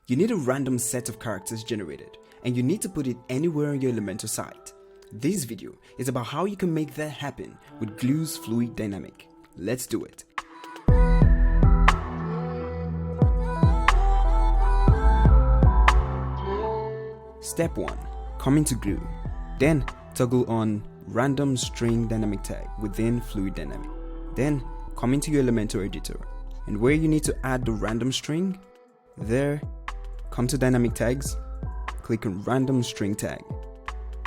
You need a random set of characters generated, and you need to put it anywhere on your Elementor site. This video is about how you can make that happen with Gloo's Fluid Dynamic. Let's do it. Step 1. Come into Gloo. Then toggle on Random String Dynamic Tag within Fluid Dynamic. Then come into your Elementor editor, and where you need to add the random string, there, come to Dynamic Tags, click on Random String Tag.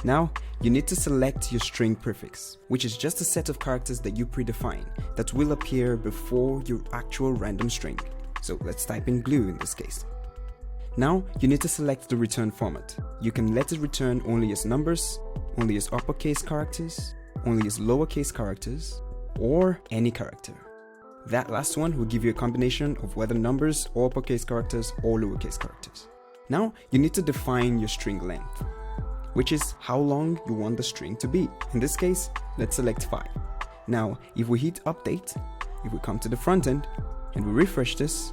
Now, you need to select your string prefix, which is just a set of characters that you predefine that will appear before your actual random string. So let's type in Gloo in this case. Now, you need to select the return format. You can let it return only as numbers, only as uppercase characters, only as lowercase characters, or any character. That last one will give you a combination of whether numbers or uppercase characters or lowercase characters. Now, you need to define your string length, which is how long you want the string to be. In this case, let's select 5. Now, if we hit update, if we come to the front end and we refresh this,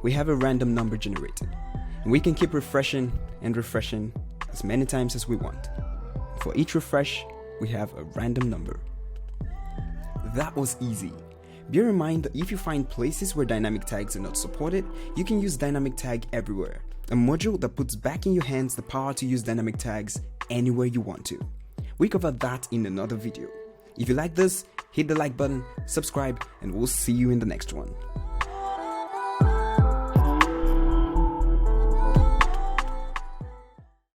we have a random number generated. And we can keep refreshing and refreshing as many times as we want. For each refresh, we have a random number. That was easy. Bear in mind that if you find places where dynamic tags are not supported, you can use dynamic tag everywhere, a module that puts back in your hands the power to use dynamic tags anywhere you want to. We covered that in another video. If you like this, hit the like button, subscribe, and we'll see you in the next one.